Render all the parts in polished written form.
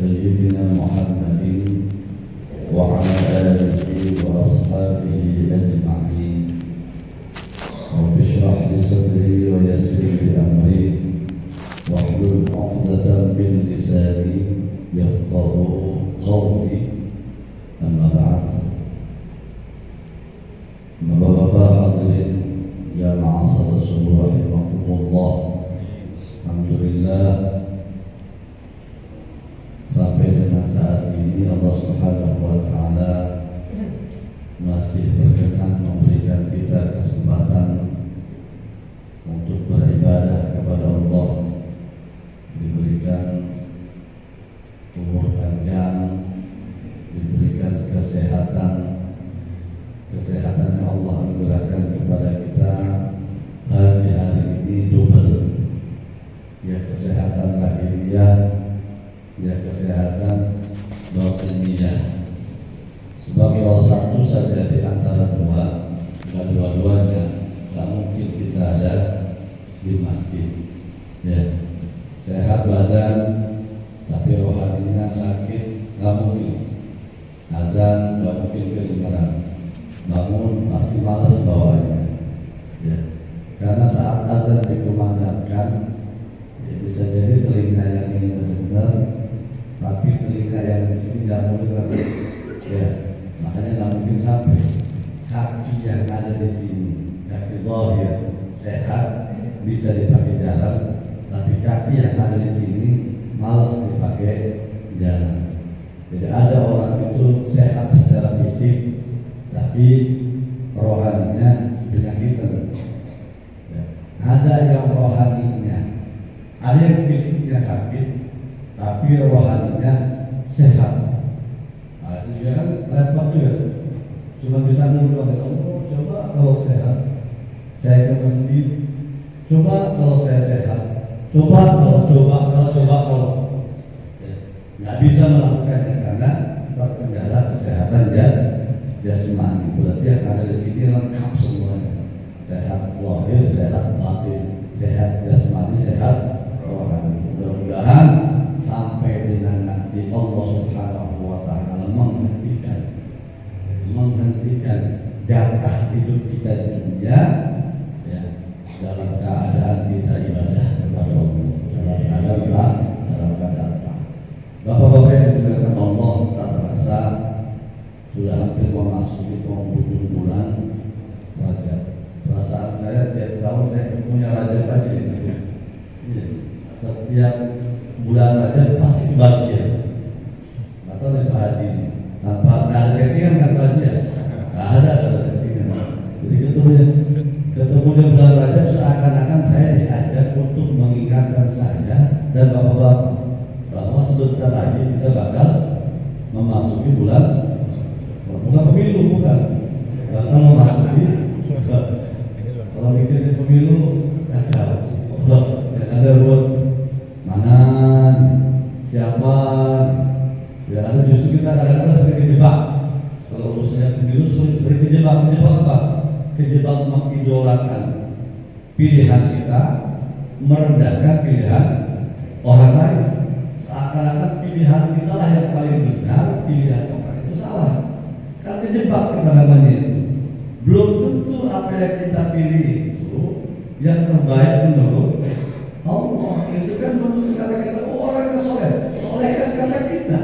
سيدنا محمد وعلى آله وأصحابه أجمعين. رب اشرح لي صدري ويسر لي أمري واحلل عقدة من لساني يفقهوا قولي. أما بعد. Bapak-bapak hadirin ya ma'asyiral subuh rahimakumullah. Alhamdulillah, sampai dengan saat ini Allah Subhanahu wa taala masih berkenan memberikan kita kesempatan untuk beribadah kepada Allah, diberikan umur panjang, diberikan kesehatan yang Allah anugerahkan kepada kita hari ini double, ya kesehatan lahiriah, ya kesehatan batiniyah. Sebab kalau satu saja di antara dua, nggak dua-duanya, nggak mungkin kita ada di masjid. Ya, sehat badan tapi rohaninya sakit, nggak mungkin. Azan nggak mungkin kedengaran, namun pasti malas bawanya. Ya, karena saat azan dikumandangkan, ya bisa jadi telinga yang ingin mendengar, tapi telinga yang di sini nggak mau dengar. Ya, makanya nggak mungkin sampai. Kaki yang ada di sini, kaki zahir sehat, bisa dipakai jalan, tapi kaki yang ada di sini malas dipakai jalan. Jadi ada orang itu sehat secara fisik, tapi rohaninya penyakitan. Ya. Ada yang rohaninya, ada yang fisiknya sakit, tapi rohaninya sehat. Nah, itu juga kan repot juga. Cuma bisa ngomong, oh, coba kalau sehat, saya ke masjid. Coba kalau saya sehat, coba kalau. Ya. Nggak bisa melakukannya karena terkendala kesehatan jasmani. Berarti yang ada di sini lengkap semuanya. Sehat zahir, sehat batin, sehat jasmani, sehat rohani. Mudah-mudahan sampai dengan nanti Allah Subhanahu wa taala menghentikan jatah hidup kita di dunia, ya, dalam keadaan kita ibadah kepada Allah, dalam keadaan taat. Bapak-bapak yang dimuliakan Allah, tak terasa sudah hampir memasuki penghujung bulan Rajab. Perasaan saya tiap tahun saya punya Rajab aja di masjid. Setiap bulan Rajab pasti kebahagiaan. Atau di Haji tanpa ada settingan kan bahagia. Nggak ada settingan. Jadi ketemunya bulan Rajab seakan-akan saya diajak untuk mengingatkan saya dan bapak-bapak bahwa sebentar lagi kita bakal memasuki bulan, bukan pemilu, bukan, bakal memasuki. Kalau bikin pemilu kacau, yang ada ruwet mana, siapa, ya ada justru kita kadang-kadang sering kejebak. Kalau urusannya pemilu sering kejebak apa? Kejebak mengidolakan pilihan kita, merendahkan pilihan orang lain. Seakan-akan pilihan kita lah yang paling benar, pilihan orang itu salah. Kan kejebak kita namanya itu. Belum tentu apa yang kita pilih itu yang terbaik menurut Allah. Itu kan menurut sekali kita, oh orang yang soleh kan kata kita.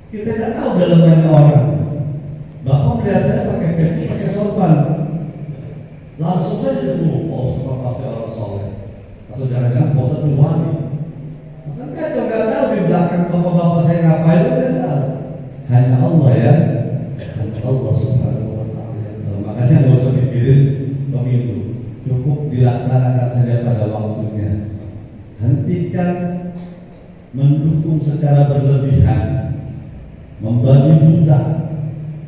Kita tidak tahu dalamnya orang. Bapak melihat saya pakai peci, pakai sorban, langsung saja dulu, oh pasti orang soleh. Atau jangan-jangan bosan wali. Kan kita nggak tahu di belakang bapak-bapak saya ngapain, nggak tahu. Hanya Allah ya, hanya Allah Subhanahu wa taala. Makanya nggak usah mikirin pemilu, cukup dilaksanakan saja pada waktunya. Hentikan mendukung secara berlebihan, membagi buta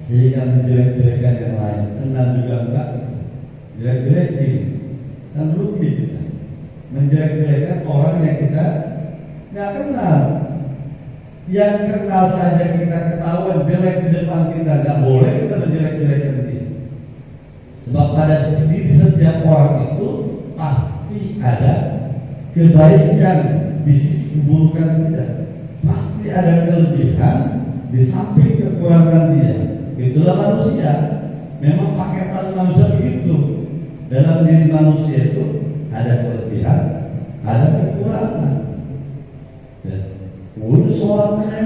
sehingga menjelek-jelekan yang lain. Kenal juga enggak, jelek-jelekin kan rugi kita. Menjelek-jelekan orang yang kita nggak kenal. Yang kenal saja kita ketahuan jelek di depan kita, nggak boleh kita menjelek-jelekan dia. Sebab pada sendiri setiap orang itu pasti ada kebaikan di sisi keburukan kita. Pasti ada kelebihan di samping kekurangan dia. Itulah manusia. Memang paketan manusia begitu. Dalam diri manusia itu ada kelebihan, ada kekurangan. Ya. Seorang ini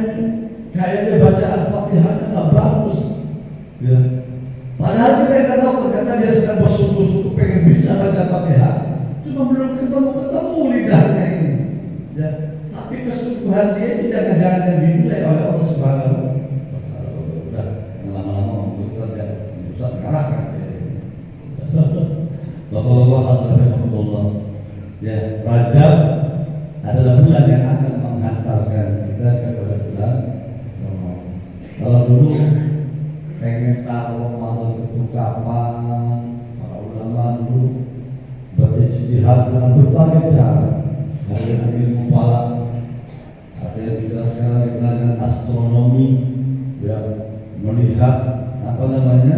kayaknya baca Al-Fatihahnya nggak bagus. Ya. Padahal kita nggak tahu, ternyata dia sedang bersungguh-sungguh pengen bisa baca Fatihah, cuma belum ketemu lidahnya ini. Ya. Tapi kesungguhan dia ini jangan-jangan dinilai oleh Allah Subhanahu wa Ta'ala. Udah lama-lama kita bisa mengarahkan. Bapak-bapak rahimahullah, ya, Rajab adalah bulan yang akan menghantarkan kita kepada bulan Ramadan. Kalau dulu pengen tahu Ramadan itu kapan, para ulama dulu berijtihad dengan berbagai cara. Ada yang ilmu falak, ada yang istilah sekarang dikenal dengan astronomi, ya, melihat apa namanya,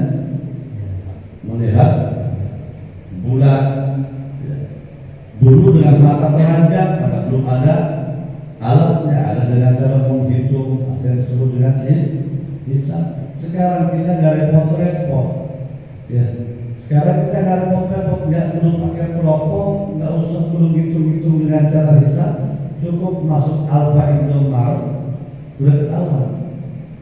melihat bulan, ya. Dulu dengan mata telanjang karena belum ada alatnya, ada dengan cara menghitung, ada yang disebut dengan hisab. Sekarang kita nggak repot-repot, ya. Sekarang kita nggak repot-repot, nggak perlu pakai teropong, nggak usah perlu hitung-hitung dengan cara hisab, cukup masuk alfa indomar, udah ketahuan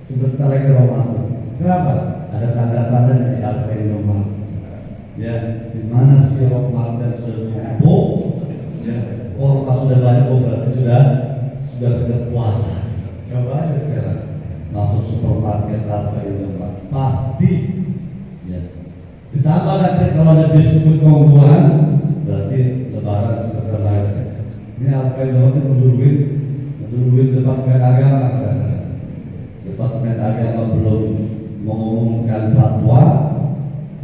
sebentar lagi Ramadan. Kenapa? Ada tanda-tanda dari alfa indomar. Ya, di mana si Ramadan sudah numpuk, ya, orang sudah banyak, berarti sudah dekat puasa. Coba aja sekarang masuk supermarket alfa indomar, pasti. Ya. Ditambah nanti kalau ada biskuit keunggulan, berarti lebaran sebentar lagi. Ini alfa indomar itu mendudukin Departemen Agama kan. Departemen Agama belum mengumumkan fatwa,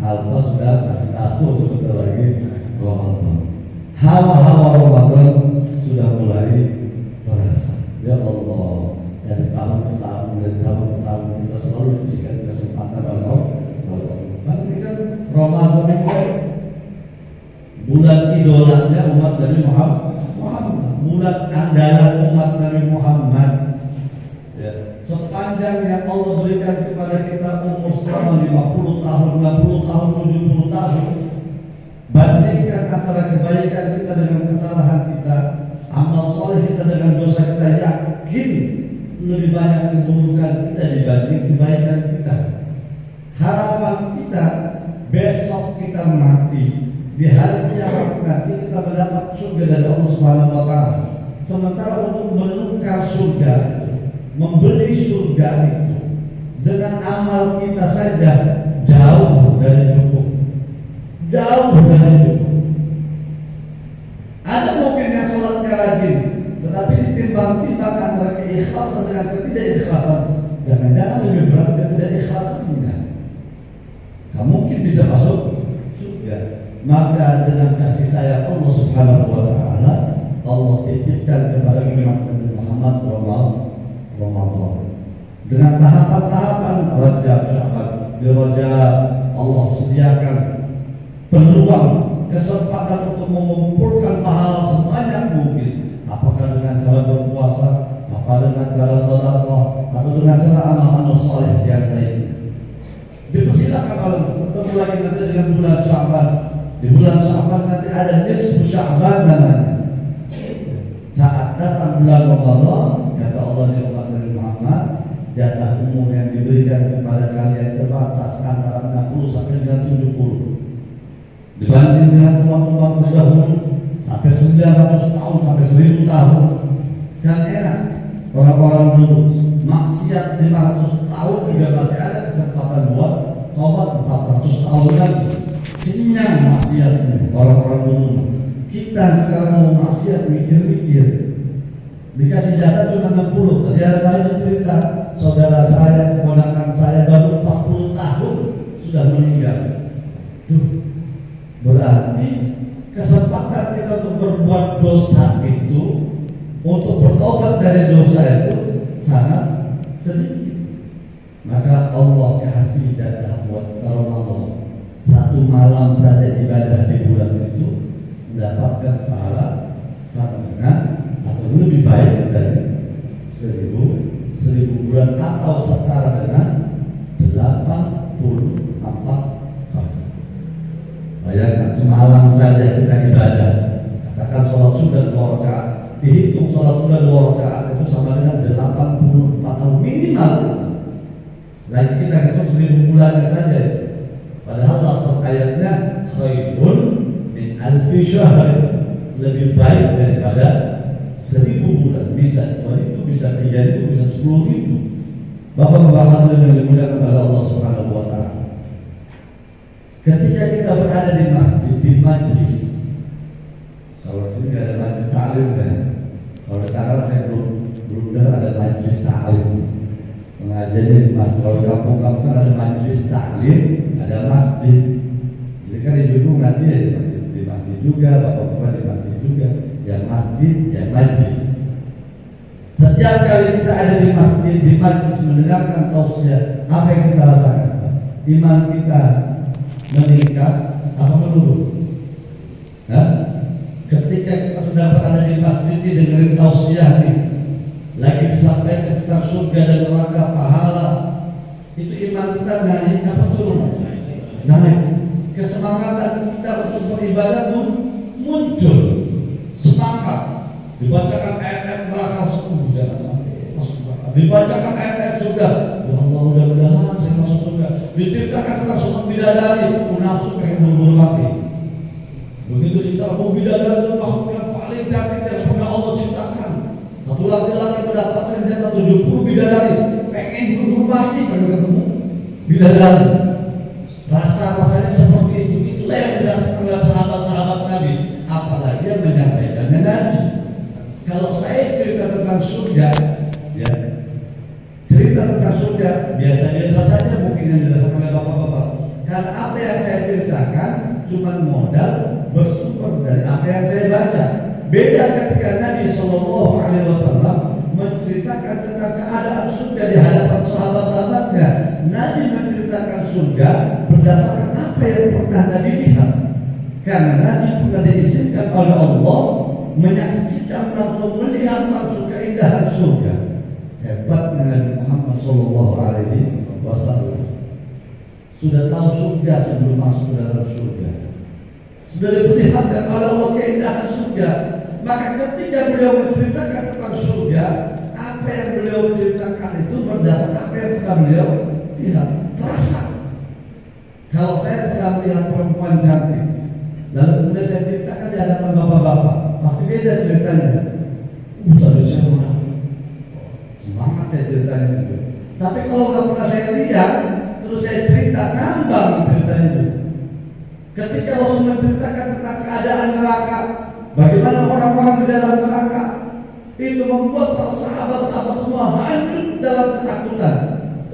Alfa sudah kasih tahu sebentar lagi Ramadan. Hawa-hawa Ramadan sudah mulai terasa. Ya Allah, dari tahun ke tahun kita selalu diberikan kesempatan oleh Allah. Kan ini kan Ramadan itu bulan idolanya umat Nabi Muhammad, bulan andalan umat Nabi Muhammad. Ya. Sepanjang yang Allah berikan kepada kita umur selama 50 tahun, 60 tahun, 70 tahun, bandingkan antara kebaikan kita dengan kesalahan kita, amal soleh kita dengan dosa kita, yakin lebih banyak keburukan kita dibanding kebaikan kita. Harapan kita besok kita mati, di hari kiamat nanti kita mendapat surga dari Allah Subhanahu wa Ta'ala. Sementara untuk menukar surga, membeli surga itu dengan amal kita saja jauh dari cukup, jauh dari cukup. Ada mungkin yang sholatnya rajin, tetapi ditimbang-timbang antara keikhlasan dengan ketidakikhlasan, jangan-jangan lebih berat ketidakikhlasannya. Kamu mungkin bisa masuk surga. Maka dengan kasih sayang Allah Subhanahu wa Ta'ala, Allah titipkan kepada umat Nabi Muhammad Ramadan dengan tahapan-tahapan Rajab, Sya'ban. Di Rajab Allah sediakan peluang, kesempatan untuk mengumpulkan pahala sebanyak mungkin. Apakah dengan cara berpuasa, apa dengan cara sedekah, atau dengan cara amal-amal saleh yang lainnya. Dipersilakan kalau ketemu lagi nanti dengan bulan Sya'ban. Di bulan Sya'ban nanti ada nisfu Sya'ban namanya. Saat datang bulan Ramadan, kata Allah di umat Nabi Muhammad, jatah umum yang diberikan kepada kalian terbatas antara 60 sampai dengan 70. Dibanding dengan umat-umat terdahulu sampai 900 tahun sampai 1000 tahun. Kan enak. Orang-orang dulu maksiat 500 tahun juga masih ada kesempatan buat tobat 400 tahun lagi. Kenyang maksiatnya orang-orang dulu. Kita sekarang mau maksiat mikir-mikir. Dikasih jatah cuma 60. Tadi ada banyak cerita saudara saya, keponakan saya baru 40 tahun sudah meninggal. Berarti kesempatan kita untuk berbuat dosa itu, untuk bertobat dari dosa itu sangat sedikit. Maka Allah kasih jatah buat Ramadan. Satu malam saja ibadah di bulan itu mendapatkan pahala sama dengan atau lebih baik dari 1000 saja kita ibadah, katakan sholat sunnah 2 rakaat, dihitung sholat sunnah 2 rakaat itu sama dengan 84 tahun minimal. Lagi kita hitung 1000 bulannya saja. Padahal lafaz ayatnya khairun min alfi syahr, lebih baik daripada 1000 bulan. Bisa 2.000, bisa 3.000, bisa 10.000. Bapak-bapak hadirin yang dimuliakan oleh Allah Subhanahu wa taala. Ketika kita berada di masjid, di majlis, kalau di sini nggak ada majlis ta'lim kan? Kalau di Tangerang saya belum dengar ada majlis ta'lim. Pengajiannya di masjid. Kalau di kampung-kampung kan ada majlis ta'lim, ada masjid. Jadi kan ibu-ibu ngaji ya di masjid juga, bapak-bapak di masjid juga. Yang masjid, yang majlis. Setiap kali kita ada di masjid, di majlis mendengarkan tausiah, apa yang kita rasakan? Iman kita meningkat atau menurun? Ketika kita sedang berada di masjid ini dengerin tausiah nih, lagi disampaikan tentang surga dan neraka, pahala, itu iman kita naik apa turun? Naik. Kesemangatan kita untuk beribadah pun muncul, semangat. Dibacakan ayat-ayat neraka, jangan sampai masuk neraka. Dibacakan ayat-ayat surga, ya Allah mudah-mudahan saya masuk surga. Diceritakan tentang sosok bidadari, nafsu pengen buru-buru mati. Begitu diceritakan bidadari itu makhluk yang paling cantik yang pernah Allah ciptakan. Satu laki-laki mendapatkan jatah 70 bidadari, pengen buru-buru mati pengen ketemu bidadari. Rasa-rasanya seperti itu. Itulah yang dirasakan oleh sahabat-sahabat Nabi. Apalagi yang menyampaikannya Nabi. Kalau saya cerita tentang surga, ya, cerita tentang surga biasa-biasa saja mungkin yang dirasakan oleh bapak-bapak. Karena apa yang saya ceritakan cuma modal bersumber dari apa yang saya baca. Beda ketika Nabi Shallallahu Alaihi Wasallam menceritakan tentang keadaan surga di hadapan sahabat-sahabatnya. Nabi menceritakan surga berdasarkan apa yang pernah Nabi lihat. Karena Nabi pernah diizinkan oleh Allah menyaksikan langsung, melihat langsung keindahan surga. Hebatnya Nabi Muhammad Sallallahu Alaihi Wasallam sudah tahu surga sebelum masuk ke dalam surga. Sudah diperlihatkan oleh Allah keindahan surga. Maka ketika beliau menceritakan tentang surga, apa yang beliau ceritakan itu berdasarkan apa yang pernah beliau lihat. Terasa. Kalau saya pernah melihat perempuan cantik, lalu kemudian saya ceritakan di hadapan bapak-bapak, pasti beda ceritanya. Tadi saya menangis, semangat saya ceritanya itu. Tapi kalau nggak pernah saya lihat, terus saya cerita, ngambang ceritanya itu. Ketika Rasul menceritakan tentang keadaan neraka, bagaimana orang-orang di dalam neraka, itu membuat para sahabat-sahabat semua hancur dalam ketakutan.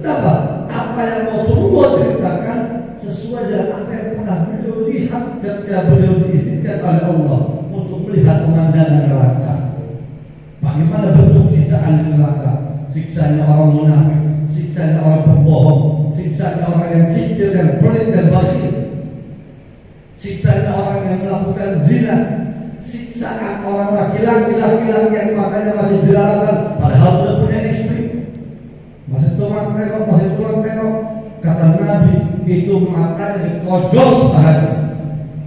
Kenapa? Apa yang Rasulullah ceritakan sesuai dengan apa yang pernah beliau lihat ketika beliau diizinkan oleh Allah untuk melihat pemandangan neraka. Bagaimana bentuk siksaan di neraka? Siksanya orang munafik, siksanya orang pembohong, siksanya orang yang kikir, yang pelit dan bakhil, siksanya orang yang melakukan zina, siksaan orang laki-laki yang matanya masih jelalatan padahal sudah punya istri, masih tuang tengok. Kata Nabi, itu matanya dikojos bahannya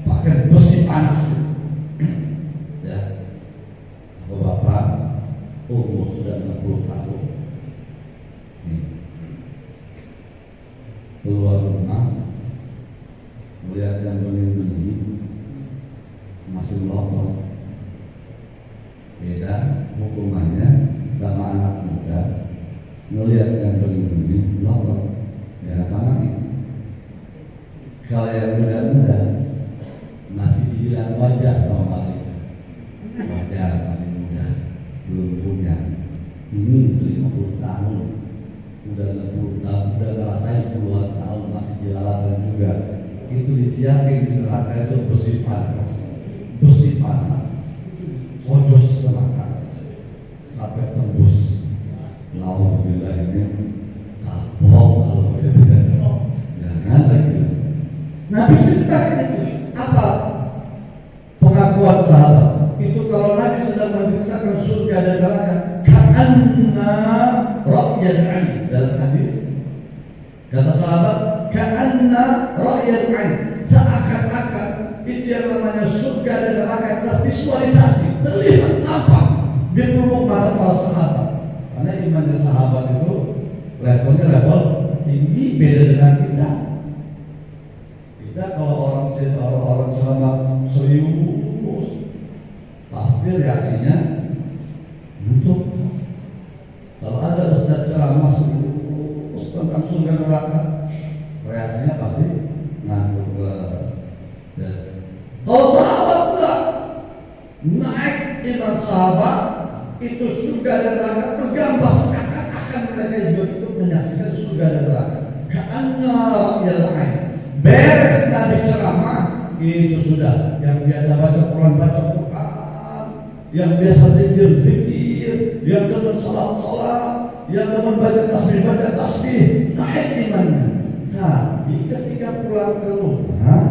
pakai besi panas. Ya, bapak umur sudah 60 tahun, keluar rumah melihat yang benih-benih masih melotot. Beda hukumannya sama anak muda melihat yang benih-benih melotot. Jangan sama nih. Kalau yang muda-muda masih dibilang wajar sama malaikat, wajar, masih muda, belum punya. Ini 50 tahun, udah 60 tahun, udah ngerasain puluhan tahun masih jelalatan juga. Itu disiapin di neraka itu besi panas, ojos neraka sampai tembus. Alhamdulillah ini kapok kalau begitu. Jangan lagi. Nabi ceritakan itu apa pengakuan sahabat itu kalau Nabi sedang menceritakan surga dan neraka, ka'anna ra'yal 'ain. Dalam hadis kata sahabat, ka'anna ra'yal 'ain, seakan-akan itu yang namanya surga dan neraka tervisualisasi, terlihat nampak di pelupuk mata para sahabat. Karena imannya sahabat itu levelnya level tinggi, beda dengan kita. Kita kalau orang ceramah serius, pasti reaksinya ngantuk. Kalau ada ustaz ceramah serius tentang surga neraka, reaksinya pasti ngantuk. Kalau sahabat enggak, naik iman sahabat itu surga dan neraka tergambar seakan-akan mereka juga itu menyaksikan surga dan neraka. Karena ya lain beres Nabi ceramah itu sudah yang biasa baca Quran, yang biasa zikir, yang demen salat, yang demen baca tasbih, naik imannya. Tapi ketika pulang ke rumah,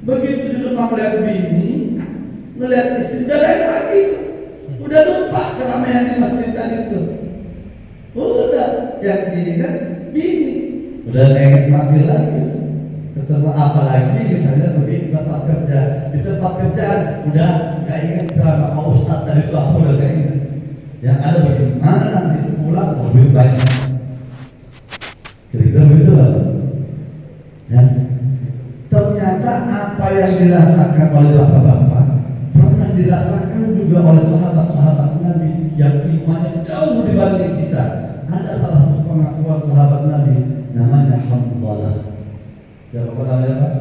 begitu di rumah melihat bini, melihat istri, udah lain lagi, udah lupa keramaian di masjid tadi itu. Udah yang diingat bini, udah ingat mati lagi. Ketemu apalagi misalnya pergi di tempat kerja, di tempat kerjaan udah nggak ingat sama Pak Ustadz tadi itu apa, udah nggak ingat. Yang ada bagaimana nanti pulang lebih banyak. Kira-kira begitu lah. Ya. Ternyata apa yang dirasakan oleh bapak-bapak pernah dirasakan juga oleh sahabat-sahabat Nabi yang imannya jauh dibanding kita. Ada salah satu pengakuan sahabat Nabi namanya Hanzalah. Siapa namanya Pak?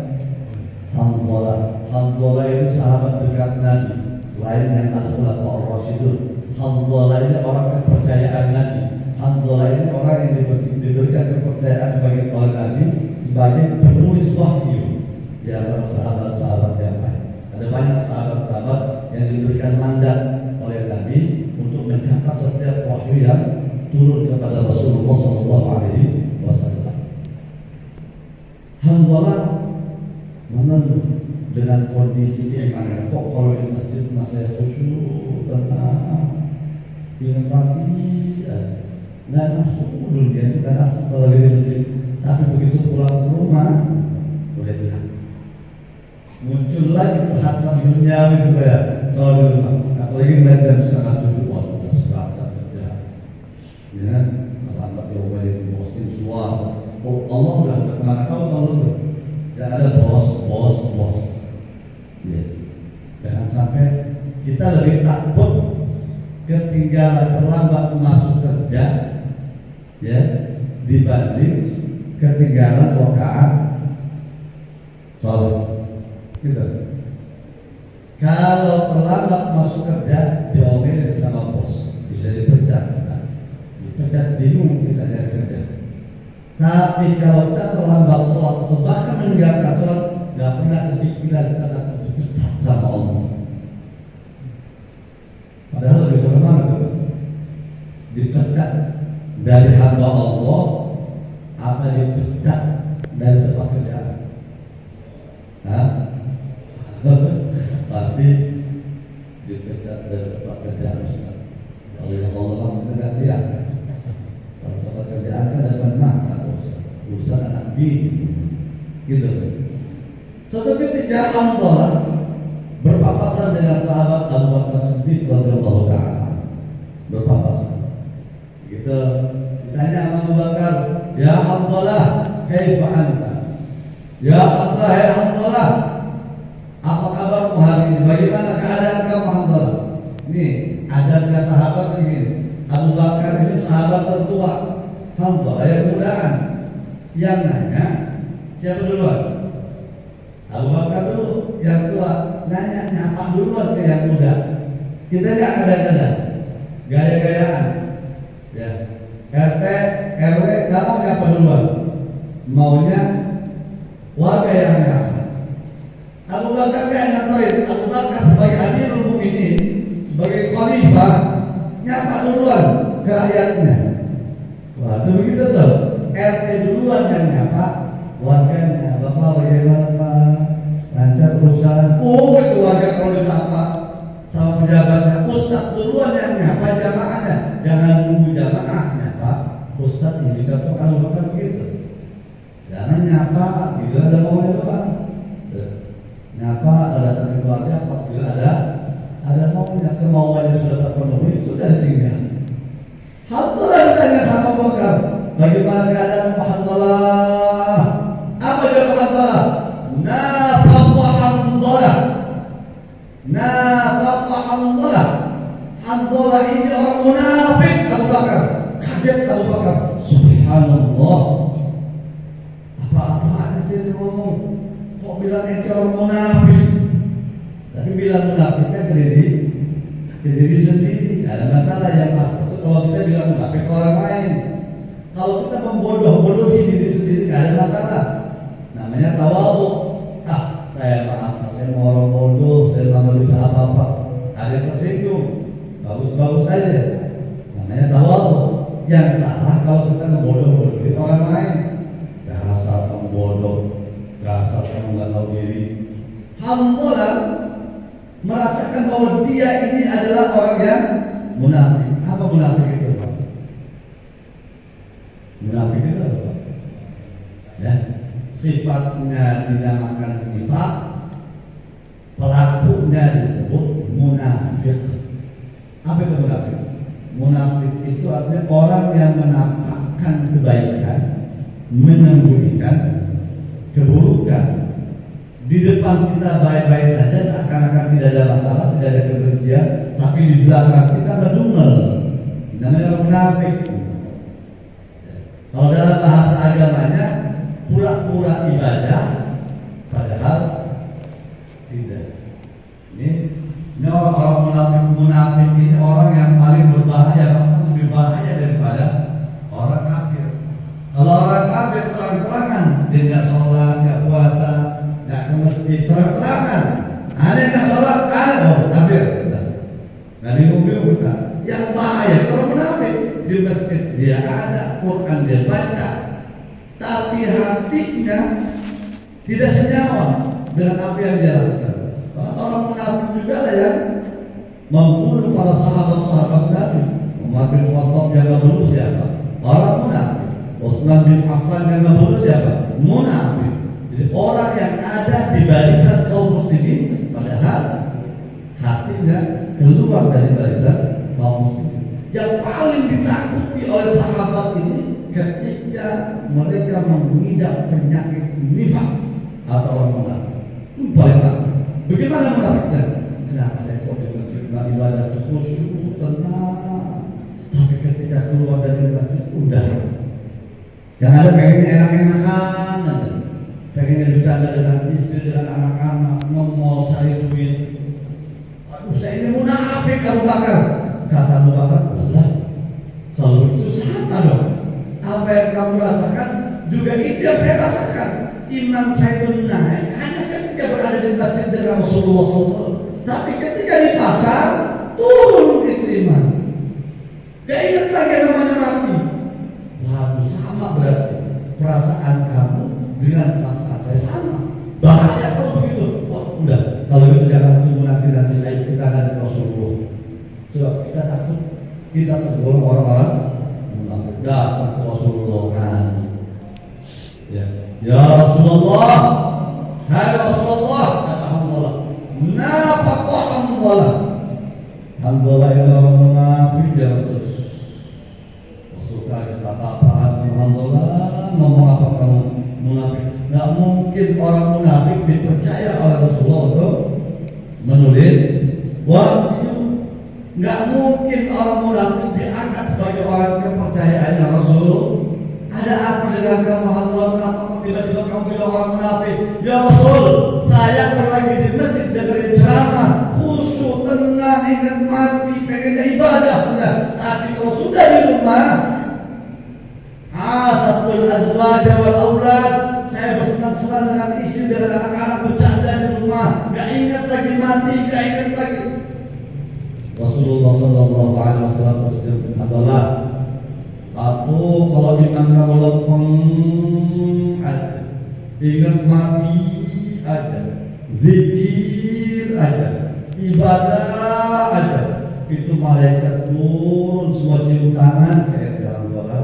Hanzalah ini sahabat dekat Nabi. Selain yang Al-Khulafaur Rasyidun, Hanzalah ini orang kepercayaan Nabi. Hanzalah ini orang yang diberikan kepercayaan sebagai oleh Nabi sebagai penulis wahyu di antara sahabat-sahabat yang lain. Ada banyak sahabat-sahabat yang diberikan mandat oleh Nabi untuk mencatat setiap wahyu yang turun kepada Rasulullah SAW. Hanzalah mengeluh dengan kondisi imannya. Kok kalau di masjid masih khusyuk, tenang, ingin mati, nggak nafsu dunia, nggak nafsu kalau di masjid. Tapi begitu pulang ke rumah, boleh bilang muncul lagi hasrat dunia itu ya. Kalau di rumah, apalagi melihat jam 6:30, udah seberapa kerja, ya, terlambat jauh posting suara. Oh Allah udah kemana kau tahu? Dan ada bos. Ya. Jangan sampai kita lebih takut ketinggalan terlambat masuk kerja, ya, dibanding ketinggalan rakaat salat. Gitu. Kalau terlambat masuk kerja, diomelin sama bos, bisa dipecat kita. Dipecat bingung kita dari kerja. Tapi kalau kita terlambat sholat atau bahkan meninggalkan sholat, nggak pernah kepikiran kita takut dipecat sama Allah. Padahal lebih serem banget tuh, dipecat dari hamba Allah apa dipecat dari tempat kerjaan? Hah? Pasti dipecat dari tempat kerjaan. Kalau yang Allah kan kita nggak lihat. Kalau tempat kerjaan kan dapat mata. Urusan anak bini, gitu. Suatu ketika Hanzalah berpapasan dengan sahabat Abu Bakar Siddiq radhiyallahu ta'ala, berpapasan. Gitu. Ditanya Abu Bakar, ya Hanzalah, kaifa anta? Ya Hanzalah, apa kabarmu hari ini? Bagaimana keadaan kamu Hanzalah? Nih, adabnya sahabat begini. Abu Bakar ini sahabat tertua, Hanzalah yang mudaan. Yang nanya siapa duluan? Abu Bakar dulu, yang tua. Nanya, nyapa duluan ke yang muda. Kita nggak ada-ada, gaya-gayaan. Ya, RT, RW nggak mau nyapa duluan. Maunya warga yang nyapa. Abu Bakar nggak ngatoin. Abu Bakar sebagai Amirul Mukminin, sebagai khalifah, nyapa duluan ke rakyatnya. Wah, itu begitu tuh. RT duluan yang nyapa warganya. Bapak bagaimana Pak? Lancar perusahaan. Oh, itu warga kalau disapa sama pejabatnya. Ustadz duluan yang nyapa jamaahnya. Jangan nunggu jamaahnya Pak. Ustadz yang dicontohkan bukan begitu. Jangan nyapa bila ada mau depan. Ngapa datang ke keluarga pas bila ada maunya, kemauannya sudah terpenuhi, sudah ditinggal. Hanzalah ditanya sama Abu Bakar, bagaimana keadaan Hanzalah? Apa jawab Hanzalah? Nafaqa Hanzalah. Nafaqa Hanzalah. Hanzalah ini orang munafik. Abu Bakar kaget. Abu Bakar, subhanallah, apa-apaan dia ngomong, kok bilang itu orang munafik? Tapi bilang munafiknya ke diri sendiri, ada masalah yang pasti. Kalau kita bilang munafik ke orang lain, kalau kita membodoh-bodohi diri sendiri, nggak ada masalah. Namanya tawadhu. Saya maaf, saya mau orang bodoh, saya nggak bisa apa-apa. Ada yang tersinggung, bagus-bagus saja. Namanya tawadhu. Yang salah kalau kita membodoh-bodohi orang lain. Dasar kamu bodoh, dasar kamu nggak tahu diri. Hanzalah merasakan bahwa dia ini adalah orang yang munafik. Apa munafik itu? Munafik itu apa? Ya, sifatnya dinamakan nifaq, pelakunya disebut munafik. Apa itu munafik? Munafik itu artinya orang yang menampakkan kebaikan, menyembunyikan keburukan. Di depan kita baik-baik saja, seakan-akan tidak ada masalah, tidak ada kebencian, tapi di belakang kita ngedumel. Namanya munafik. Kalau dalam bahasa agamanya, pura-pura ibadah, padahal tidak. Ini orang-orang munafik ini orang yang paling berbahaya, bahkan lebih bahaya daripada orang kafir. Kalau orang kafir terang-terangan, dia nggak sholat, nggak puasa, nggak ke masjid, terang-terangan. Ada nggak sholat, ada, oh kafir. Nah di mobil kita, yang bahaya kalau munafik di masjid dia ada, Quran dia baca, tapi hatinya tidak senyawa dengan apa yang dia lakukan. Orang munafik juga lah yang membunuh para sahabat-sahabat Nabi. Umar bin Khattab yang membunuh siapa? Orang munafik. Utsman bin Affan yang membunuh siapa? Munafik. Jadi orang yang ada di barisan kaum muslimin, padahal hatinya keluar dari barisan kaum muslimin. Yang paling ditakuti oleh sahabat ini ketika mereka mengidap penyakit nifaq atau orang munafik. Paling takut. Bagaimana munafiknya? Kenapa saya kok di masjid ibadah itu khusyuk, tenang, tapi ketika keluar dari masjid udah yang ada pengen enak-enakan aja, pengen bercanda dengan istri, dengan anak-anak, ngomong cari duit. Aduh, saya ini munafik. Abu Bakar, kata Abu Bakar, Allah, selalu itu sama dong. Apa yang kamu rasakan juga itu yang saya rasakan. Iman saya itu naik hanya ketika berada di masjid dengan Rasulullah SAW. Tapi ketika di pasar turun itu iman. Gak ingat lagi namanya mati. Waduh, sama berarti perasaan kamu dengan perasaan saya sama. Bahaya kalau begitu. Wah, udah, kalau itu jangan tunggu nanti kita dari Rasulullah. Sebab kita takut kita tergolong orang-orang munafik. Datang ke Rasulullah kan. Ya Rasulullah, hai Rasulullah, kata Hanzalah, nafaqa Hanzalah. Hanzalah ini orang munafik, dia betul. Rasulullah kata apa-apaan Hanzalah, ngomong apa kamu munafik? Nggak mungkin orang munafik dipercaya oleh Rasulullah untuk menulis wahyu. Nggak mungkin orang munafik diangkat sebagai orang kepercayaannya Rasulullah. Ada apa dengan kamu Hanzalah? Tiba-tiba kamu bilang orang munafik. Ya Rasul, saya kan lagi di masjid dengerin ceramah, khusyuk, tenang, ingin mati, pengen ibadah saja. Tapi kalau sudah di rumah, asatul azwaj wal aulad, saya bersenang-senang dengan istri, dengan anak-anak, bercanda di rumah, gak ingat lagi mati, gak ingat lagi. Rasulullah Sallallahu Alaihi Wasallam adalah atau kalau iman kamu lempeng ada, ingat mati ada, zikir ada, ibadah ada, itu malaikat turun semua cium tangan kayak dalam doa,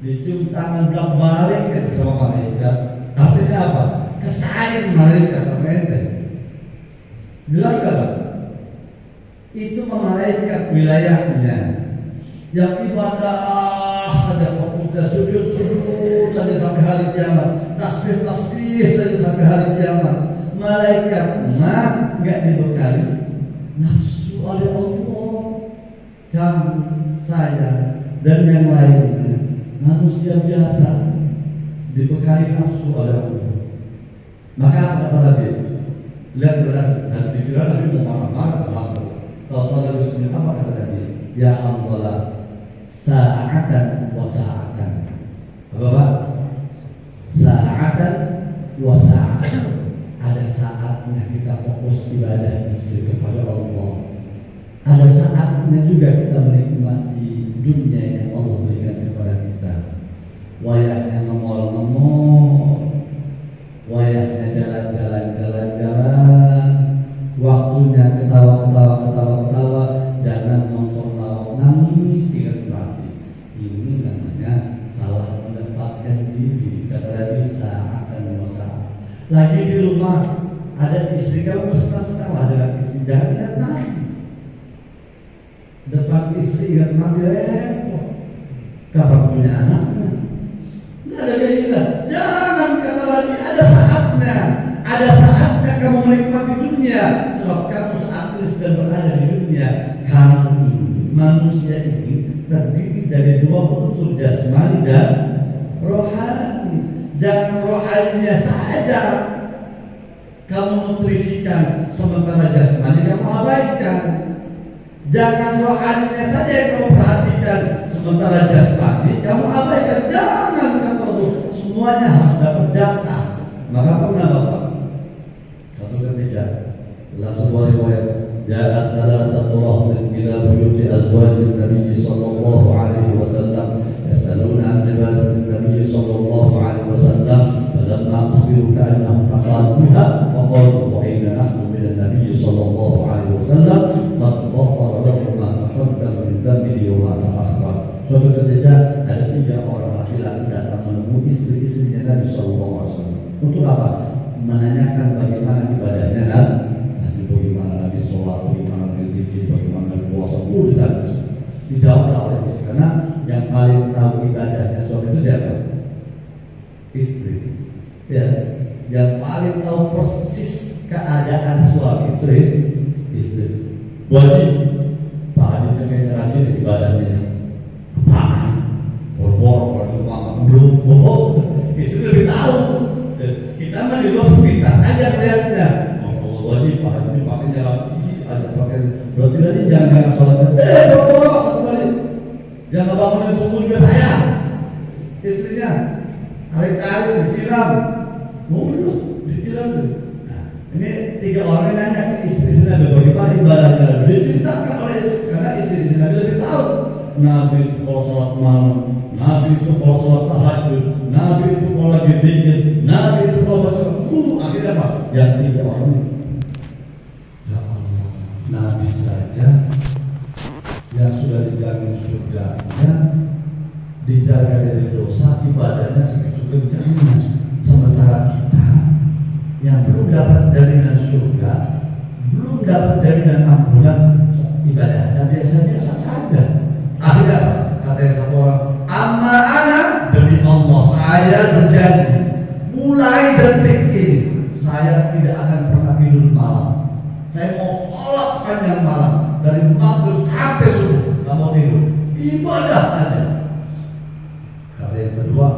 dicium tangan belak balik sama malaikat. Artinya apa? Kesain malaikat sampai sama ente. Jelas gak Pak? Itu malaikat wilayahnya yang ibadah saja, fokusnya sujud saja sampai hari kiamat, tasbih saja sampai hari kiamat. Malaikat nggak dibekali nafsu oleh Allah. Kamu, saya, dan yang lainnya manusia biasa dibekali nafsu oleh Allah. Maka apa kata Nabi? Lihat jelas, dan pikiran Nabi mau marah-marah Alhamdulillah. Tahu-tahu Nabi sendiri apa kata Nabi? Ya Alhamdulillah, sa'atan wa sa'atan. Apa Pak? Sa'atan wa sa'atan. Ada saatnya kita fokus ibadah kepada Allah. Ada saatnya juga kita menikmati dunia yang Allah berikan kepada kita. Wayahnya ngemol-ngemol, wayahnya jalan-jalan, waktunya ketawa. Jangan nonton lawak nangis, ingat mati. Ini namanya salah menempatkan diri. Kata bisa akan masalah. Lagi di rumah ada istri, kamu bersenang-senang lah dengan istri, jangan ingat mati. Depan istri ingat mati repot. Kapan punya anaknya? Nggak ada keinginan. Jangan kata lagi, ada saatnya kamu menikmati dunia. Sebab kamu saat ini sedang berada di dunia. Kamu manusia ini terdiri dari dua unsur, jasmani dan rohani. Jangan rohaninya saja kamu nutrisikan, sementara jasmani kamu abaikan. Jangan rohaninya saja yang kamu perhatikan, sementara jasmani kamu abaikan. Jangan kata Allah, semuanya harus dapat jatah. Maka pernah Bapak satu ketika dalam sebuah riwayat, ja'a salasatu rahmin ila buyuti azwajin Nabi sallallahu alaihi wasallam yasaluna an ibadatin Nabi sallallahu alaihi wasallam, falamma akhbiru ka'annahum taqaluha faqalu wa inna nahnu min an-nabi sallallahu alaihi wasallam qad ghafara lahu ma taqaddama min dhanbihi wa ma ta'akhkhar. Suatu ketika ada 3 orang laki-laki datang menemui istri-istrinya Nabi sallallahu alaihi wasallam. Untuk apa? Menanyakan bagaimana ibadahnya dan nanti bagaimana Nabi sholat, bagaimana Nabi zikir, bagaimana Nabi puasa. Dijawab oleh istri, karena yang paling tahu ibadahnya suami itu siapa? Istri. Ya, yang paling tahu persis keadaan suami itu istri. Wajib. Pak Haji kayak rajin ibadahnya. Apaan? Bor-bor kalau rumah belum bohong. Istri lebih tahu. Kita mah di luar sepintas aja melihatnya. Masya Allah, wajib Pak Haji pakainya rapi, ada pakai. Berarti tadi jangan sholat. Bor-bor kembali. Jangan bangunin subuh juga saya. Istrinya tarik-tarik disiram. Mulu disiram tuh. Nah, ini 3 orang yang nanya ke istri Nabi bagaimana ibadahnya. Dia ceritakan oleh istri, karena istri Nabi lebih tahu. Nabi itu kalau sholat malam, Nabi itu kalau sholat tahajud, Nabi itu kalau lagi zikir, Nabi itu kalau baca akhirnya apa? Yang 3 orang ini. Ya Allah, Nabi saja yang sudah dijamin surganya, dijaga dari dosa, ibadahnya segitu kencangnya. Sementara kita yang belum dapat jaminan surga, belum dapat jaminan ampunan, ibadahnya biasa-biasa saja. Akhirnya apa? Kata yang satu orang, amma ana, demi Allah saya berjanji, mulai detik ini saya tidak akan pernah tidur malam. Saya mau sholat sepanjang malam, dari maghrib sampai subuh, nggak mau tidur, ibadah aja. Kata yang kedua,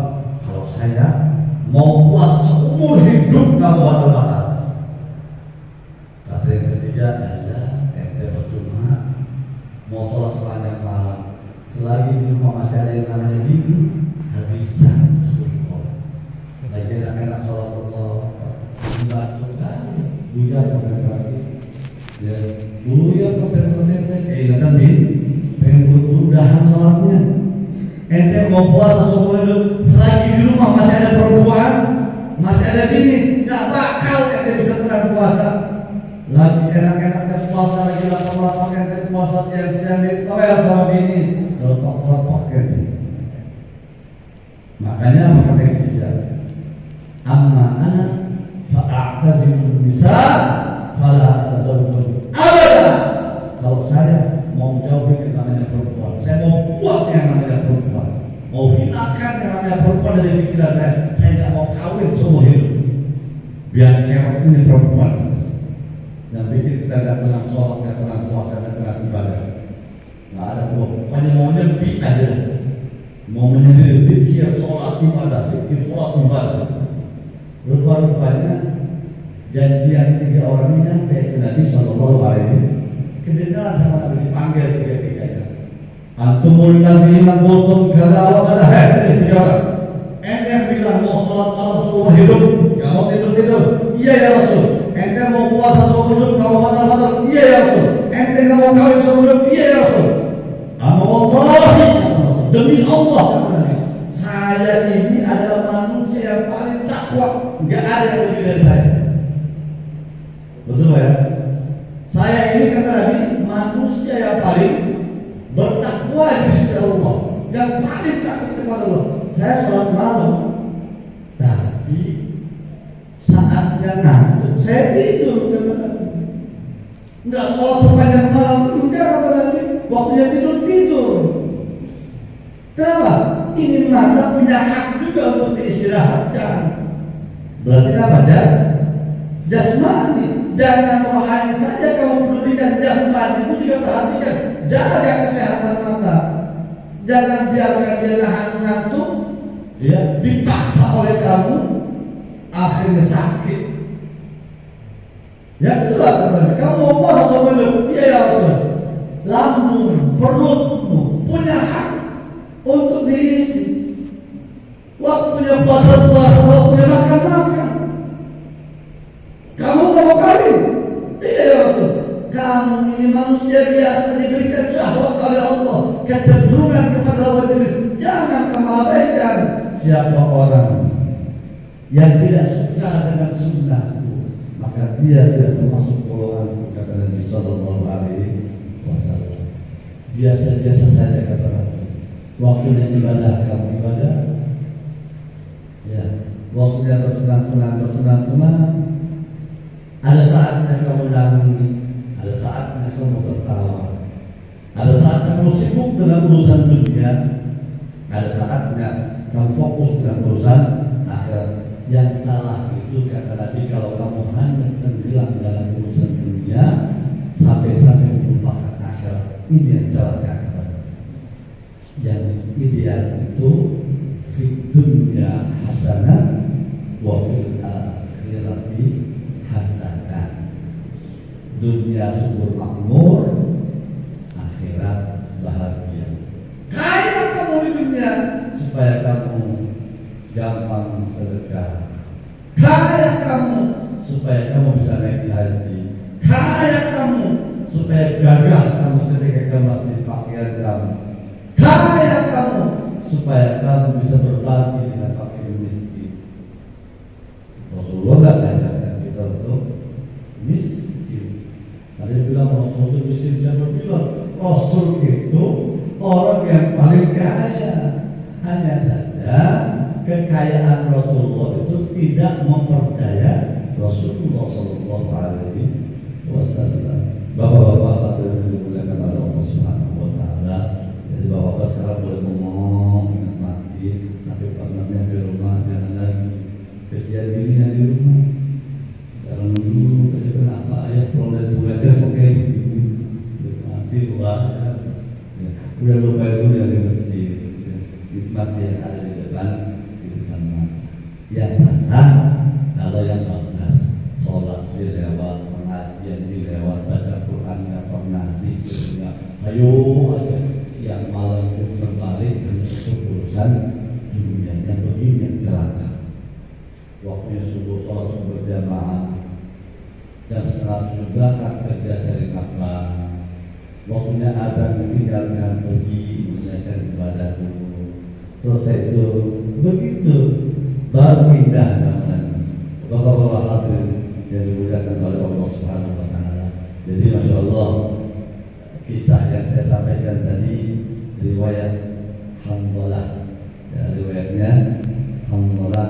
kalau saya mau puasa seumur hidup nggak mau batal-batal. Kata yang ketiga, ya ente bercuma mau sholat sepanjang malam, selagi di rumah masih ada yang namanya bibi, nggak bisa sholat. Lagi enak-enak sholat Allah, bukan konsentrasi. Ya, dulu ya konsentrasi keinginan pengen buru-buru dahan sholatnya. Ente mau puasa seumur hidup, selagi di rumah masih ada perempuan, masih ada bini, nggak bakal ente bisa tenang puasa. Lagi enak-enaknya puasa, lagi lapar-lapar ente puasa siang-siang ditawar sama bini, lepak-lepak ente. Makanya kata yang ketiga, amma ana fa'a'tazimu nisa namanya perempuan dari pikiran saya nggak mau kawin seumur hidup. Biar kerok ini perempuan. Yang bikin kita nggak pernah sholat, nggak pernah puasa, nggak pernah ibadah. Nggak ada pokoknya maunya bi aja. Mau menyendiri zikir, sholat ibadah, zikir, sholat ibadah. Rupa-rupanya janjian 3 orang ini nyampe ke Nabi Sallallahu Alaihi Wasallam. Kedengaran sama Nabi dipanggil 3-3-nya. Antumul ladzina qultum kadza wa kadza. Hai 3 orang. Ente yang bilang mau sholat malam seumur hidup, nggak mau tidur. Iya ya Rasul. Ente mau puasa seumur hidup, nggak mau makan. Iya ya Rasul. Ente nggak mau kawin seumur hidup. Iya ya Rasul. Wallahi, demi Allah, saya ini adalah manusia yang paling takwa. Nggak ada yang lebih dari saya. Betul ya? Saya ini kata Nabi, manusia yang paling bertakwa di sisi Allah, yang paling takut kepada Allah. Saya sholat malam, tapi saatnya ngantuk saya tidur kata Nabi. Nggak sholat sepanjang malam, enggak kata Nabi. Waktunya tidur. Kenapa? Ini mata punya hak juga untuk diistirahatkan. Berarti apa? Jasmani. Jangan rohani saja kamu pedulikan, jasmani itu juga perhatikan. Jaga kesehatan mata. Jangan biarkan dia nahan ngantuk, ya, dipaksa oleh kamu, akhirnya sakit. Yang kedua, kamu mau puasa seumur hidup, iya ya Rasul. Lambung, perutmu punya hak untuk diisi. Waktunya puasa, waktunya makan. Kamu gak mau kawin? Iya ya Rasul. Kamu ini manusia biasa diberikan syahwat oleh Allah, kecenderungan kepada lawan jenis. Jangan kamu abaikan. Siapa orang yang tidak suka dengan sunnahku, maka dia tidak termasuk golonganku, kata Nabi Sallallahu Alaihi Wasallam. Biasa-biasa saja kata Nabi. Waktunya ibadah kamu ibadah, ya. Waktunya bersenang-senang. Ada saatnya kamu nangis, ada saatnya kamu tertawa, ada saatnya kamu sibuk dengan urusan dunia, ada saatnya kamu fokus dengan urusan akhirat. Yang salah itu kata Nabi, kalau kamu hanya tenggelam dalam urusan dunia sampai-sampai melupakan akhirat. Ini yang celaka kata Nabi. Yang ideal itu fid dunya hasanah wa fil akhirati hasanah. Dunia subur makmur, akhirat bahagia. Kaya kamu di dunia supaya kamu gampang sedekah. Kaya kamu supaya kamu bisa naik haji. Kaya kamu supaya gagah kamu ketika ke masjid pakaian kamu. Kaya kamu supaya kamu bisa berbagi dengan fakir miskin. Rasulullah nggak ngajarkan kita untuk miskin. Tadi bilang Rasul miskin, siapa bilang? Rasul itu orang yang paling kaya. Hanya saja kekayaan Rasulullah itu tidak memperdaya Rasulullah Sallallahu Alaihi Wasallam. Bapak-bapak hadirin dimuliakan oleh Allah Subhanahu Wa Taala. Jadi bapak-bapak sekarang boleh ngomong dengan mati, tapi partnernya di rumah jangan lagi. Kesian dirinya di rumah. Jangan dulu tadi kenapa ayah pulang dari bukannya pakai begitu. Mati bahaya. Udah lupa dulu yang di masjid. Nikmat yang ada di depan mata. Yang salah kalau yang bagus, sholat dilewat, pengajian dilewat, baca Quran nggak pernah, zikirnya ayo aja siang malam itu terbalik dan itu urusan dunianya. Begini yang celaka. Waktunya subuh sholat subuh berjamaah, jam 1 juga kan kerja cari makan. Waktunya adzan ditinggalkan pergi menunaikan ibadah dulu. Selesai itu begitu baru pindah namanya. Bapak-bapak hadirin yang dimuliakan oleh Allah Subhanahu Wa Taala. Jadi masya Allah, kisah yang saya sampaikan tadi riwayat Hanzalah, ya, riwayatnya Hanzalah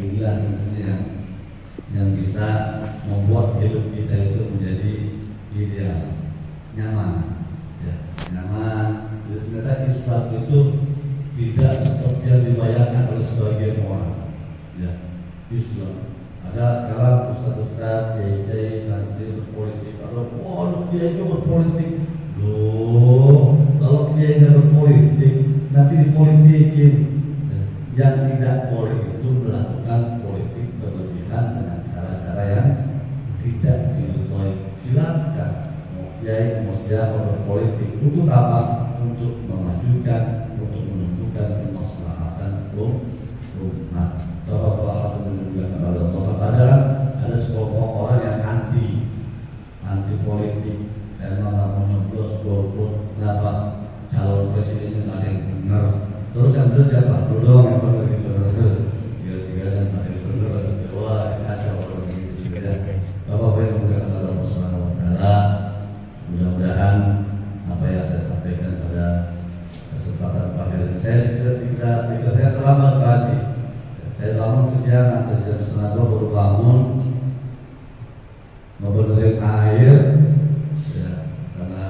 inilah yang bisa membuat hidup kita itu menjadi ideal, nyaman, ya, nyaman. Ternyata Islam itu tidak seperti yang dibayangkan oleh sebagian orang. Ya, Islam. Ada sekarang ustaz-ustaz, kiai-kiai, santri berpolitik, atau kiai itu berpolitik. Loh, kalau kiai berpolitik, nanti dipolitikin. Yang tidak boleh itu melakukan politik berlebihan dengan cara-cara yang tidak diridhoi. Silakan kiai mau siapa berpolitik untuk apa? Untuk memajukan, untuk menentukan kemaslahatan umat. Bapak-bapak menunjukkan kepada Allah. Ada sekelompok orang yang anti politik. Saya malah menyoblos golput. Kenapa? Calon presidennya nggak ada yang benar. Terus yang benar siapa? Dulu yang benar gitu. Tiga dan ada yang benar. Wah, kacau orang gitu. Bapak-bapak yang menunjukkan kepada Allah Subhanahu Wa Taala. Mudah-mudahan apa yang saya sampaikan pada kesempatan pagi ini, saya terlambat pagi. Saya bangun kesiangan, dari jam 1:30 baru bangun, ngebenerin air, ya, karena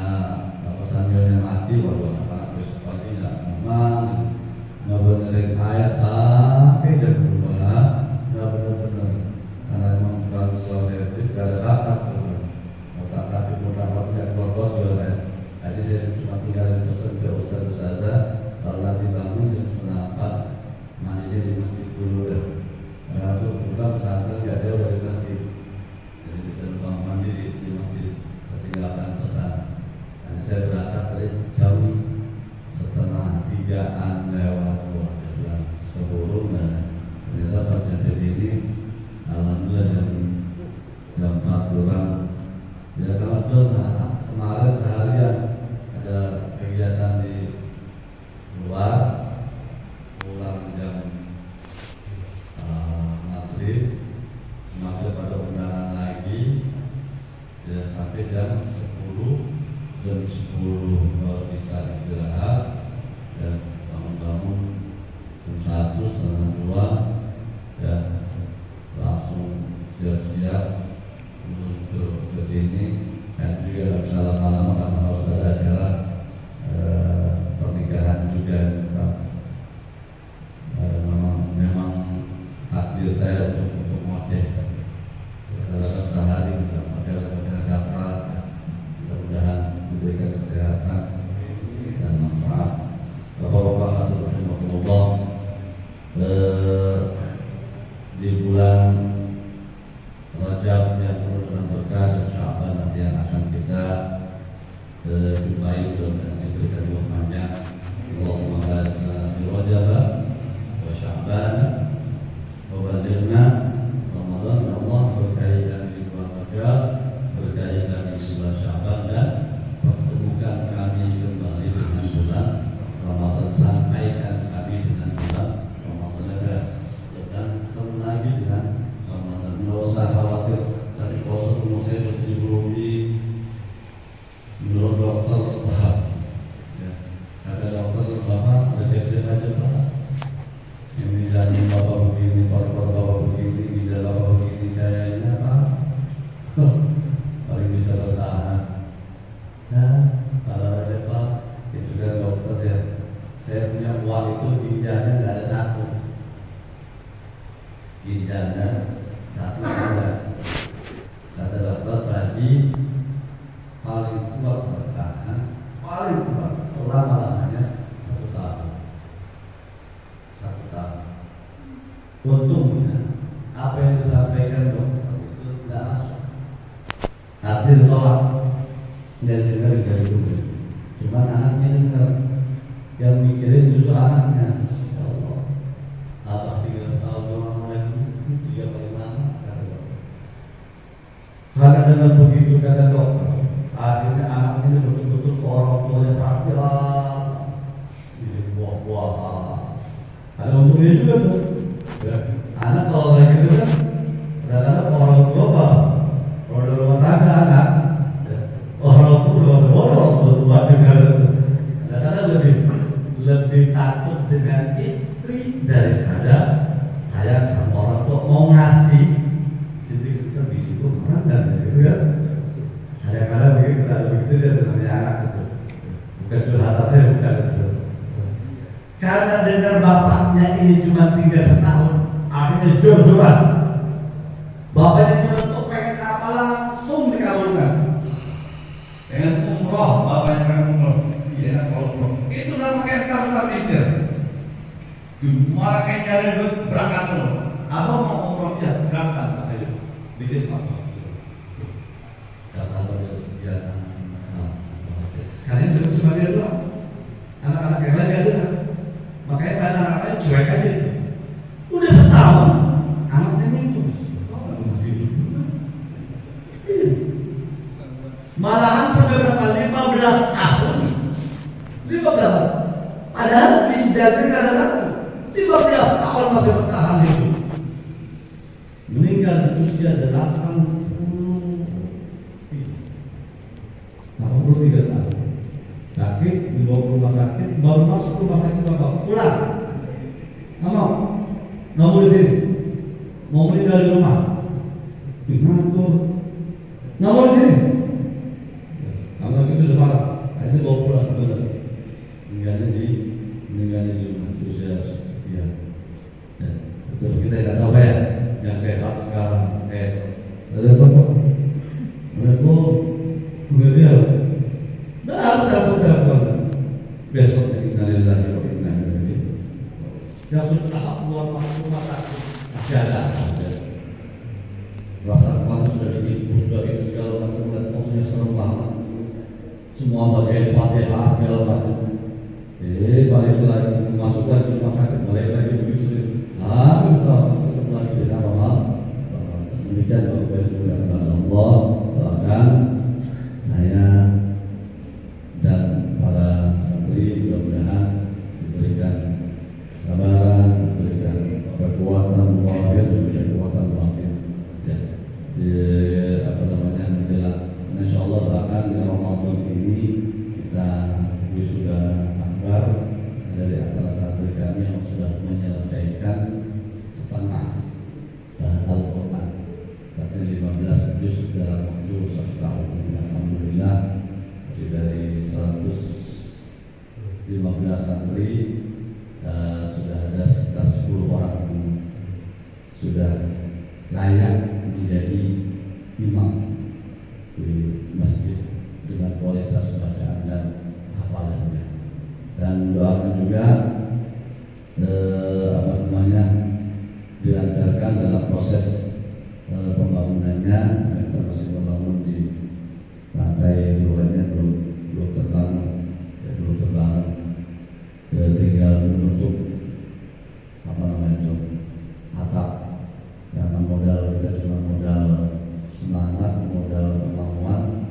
sanyonya mati, waduh anak-anak besok pagi nggak memang ngebenerin air sampai jam 2, nggak bener-bener, karena memang baru soal servis, gak ada bakat, otak-atik, otak-atik, keluar-keluar juga kan. Jadi saya cuma tinggal pesan ke ustaz-ustazah, kalau nanti bangun jam 3:30, mandinya di masjid dulu deh. Karena itu bukan pesantren nggak jauh dari masjid, jadi bisa numpang mandi di masjid. Ketinggalkan pesan. Dan saya berangkat dari jam 2:30 lewat. Saya bilang sebelum dan ternyata pas sampai sini, alhamdulillah jam 4 kurang. Ya kalau kemarin seharian ada kegiatan di luar, pulang jam maghrib pada undangan lagi, ya sampai jam 10 baru bisa istirahat, dan bangun-bangun jam 1, setengah 2, ya langsung siap-siap untuk ke sini. Dan juga nggak bisa lama-lama karena harus ada acara pernikahan juga. Memang takdir saya untuk ngoceh. Dalam sehari bisa model cakrat. Mudah-mudahan diberikan kesehatan dan manfaat. Bapak-bapak rahimakumullah, di bulan Rajab yang penuh dengan berkah dan Sya'ban nanti yang akan kita jumpai dan diberikan umur panjang. Allahumma barik lana fi Rajab wa Sya'ban wa balighna Ramadan. Ya Allah, berkahi kami di bulan Rajab, berkahi kami di bulan Sya'ban, dan pertemukan kami kembali dengan bulan Ramadan, sampaikan kami dengan bulan Ramadan, dan ketemu lagi dengan Ramadan. Nggak usah khawatir dari proses umur saya bertujuh puluh menurut dokter Pak, ya, kata dokter Bapak udah siap-siap aja Pak. Ini jalan Bapak begini, paru-paru Bapak begini, ginjal Bapak begini, kayaknya Pak paling bisa bertahan. Nah, salah aja Pak, itu kan dokter ya. Saya punya uang itu ginjalnya nggak ada satu, ginjalnya satu ada. Kata dokter tadi paling kuat bertahan, paling kuat selama-lamanya 1 tahun. 1 tahun. Untungnya apa yang disampaikan dokter itu tidak masuk. Hati ditolak, dan dengar dari tulis. Cuma anaknya dengar, yang mikirin justru anaknya. Ya Allah, abah tinggal setahun doang lagi, dia paling lama, kata dokter. Karena dengan begitu kata dokter, akhirnya anaknya betul-betul ke orang tuanya perhatian, jadi buah-buahan. Ada untungnya juga tuh. Ya. Anak kalau kayak gitu kan, kadang-kadang orang tua apa? Kalau di rumah tangga anak, ya. Orang tua udah semua orang tua juga. Kadang-kadang lebih takut dengan istri daripada sayang sama orang tua, mau ngasih. Jadi kita bikin orang dan gitu ya. Saya kadang begitu, kalau begitu dia namanya anak itu. Bukan curhatan saya, bukan itu. Karena dengar bapaknya ini cuma tinggal setahun, akhirnya jor-joran. Bapaknya nyelentuk pengen apa langsung dikabulkan. Pengen umroh, bapaknya pengen umroh. Iya, kalau umroh itu nggak pakai kartu mikir. Malah kayak cari duit berangkat dulu. Apa mau umroh ya berangkat, ayo bikin paspor. Kata beliau sekian. Kalian duduk sama dia doang. Anak-anak yang lain gak dengar. Makanya anak-anak lain cuek aja. Udah setahun, anaknya minus. Masih hidup. Malahan sampai berapa? 15 tahun. 15 tahun. Padahal ginjalnya gak ada satu. 15 tahun masih bertahan hidup. Meninggal di usia 83 tahun. Sakit, dibawa ke rumah sakit, baru masuk rumah sakit bapak pulang. Nggak mau di sini, mau meninggal di rumah. Ngantuk, nggak mau di sini. Kalau gitu udah parah, akhirnya bawa pulang. Meninggalnya di rumah usia sekian. Betul, kita nggak tahu ya, yang sehat sekarang. Ada apa? Kemudian telepon besok innalillahi wa inna ilaihi raji'un. Yang sudah keluar masuk rumah sakit masih ada. Rasa kemarin sudah diimpus dari segala macam, pokoknya serem banget. Semua baca Al-Fatihah segala macam. Balik lagi masukkan di rumah sakit, balik lagi begitu. Tetap lagi di dalam. Demikian Bapak Ibu yang Allah doakan saya dan para santri mudah-mudahan diberikan kesabaran, diberikan kekuatan zahir, diberikan kekuatan batin. Ya, menjelang. Insya Allah doakan di Ramadan ini kita wisuda akbar dari antara santri kami yang sudah menyelesaikan setengah Al-Quran. Artinya 15 juz dalam waktu 1 tahun. Alhamdulillah dari 115 santri sudah ada sekitar 10 orang yang sudah layak menjadi imam di masjid dengan kualitas bacaan dan hafalannya. Dan doakan juga dilancarkan dalam proses pembangunannya. Kita masih membangun di lantai luarnya belum terbangun, tinggal menutup atap. Karena modal kita cuma modal semangat, modal kemauan.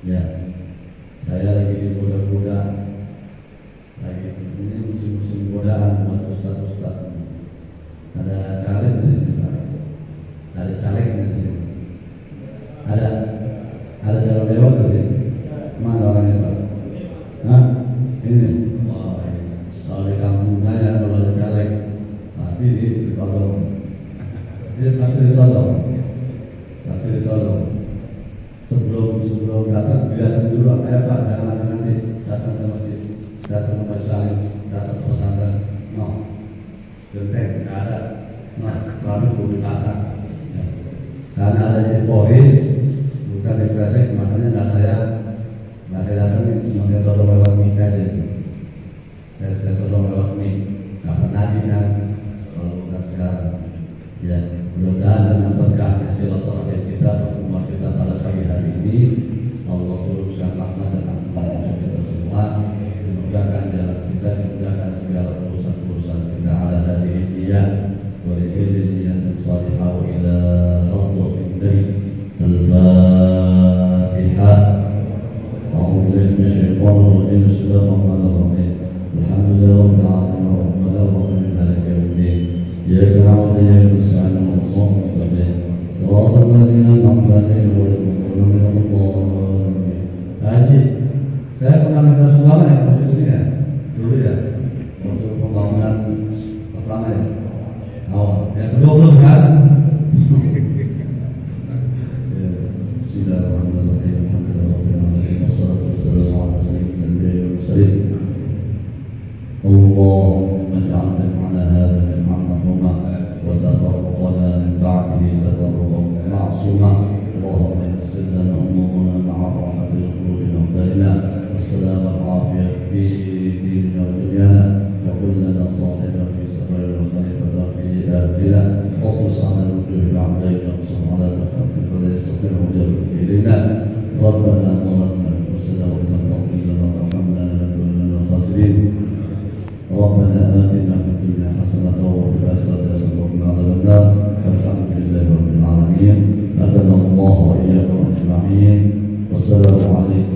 Ya, saya lagi digoda-goda, ini musim-musim godaan buat ustaz-ustaz. Ada caleg di sini Pak? Ada caleg di sini? Ada calon dewan di sini? Mana orangnya Pak? Hah? Ini? Oh, ini. Kalau di kampung saya kalau ada caleg pasti ditolong. Dia pasti ditolong. Sebelum datang biarkan dulu apa ya Pak? Jangan nanti datang ke masjid, datang ke masalim, datang ke pesantren. No, genteng nggak ada. Lalu kudu pasang. Karena adanya polis bukan di Kresek, makanya nggak saya datang, cuma saya tolong lewat mic aja. Saya tolong lewat mic, nggak pernah kan kalau bukan sekarang. Ya, mudah-mudahan dengan berkahnya silaturahim kita, pertemuan kita pada pagi hari ini, Allah turunkan rahmat dan ampun untuk kita semua, dimudahkan jalan kita, dimudahkan segala urusan-urusan kita. Ala hadhihi niyyah wa li kulli niyyatin shalihah wa ila hadratin nabi. Al-Fatihah. A'udzu billahi minasyaitonir rajim. Bismillahirrahmanirrahim. Alhamdulillahirabbil alamin arrahmanir rahim maliki yaumiddin. Iyyaka na'budu wa iyyaka nasta'in. Ihdinas siratal mustaqim. Shiratal ladzina an'amta 'alaihim ghairil maghdubi 'alaihim waladdallin. اللهم اجعل جمعنا هذا جمعا مرحوما وتفرقنا من بعده تفرقا معصوما. اللهم يسر لنا امورنا مع راحه القلوب وابدالنا السلام والعافيه في ديننا ودنيانا، وكن لنا صاحبا في سفر وخليفه في اهلنا، واخلص عنا الوجوه بعدين وانصر على المكاتب ولا يستطيع جلب الينا. ربنا ظلمنا انفسنا وان لم تغفر لنا وترحمنا لنكن من الخاسرين. ربنا آتنا في الدنيا حسنة وفي الآخرة حسنة وقنا عذاب النار. والحمد لله رب العالمين. هدانا الله وإياكم أجمعين. والسلام عليكم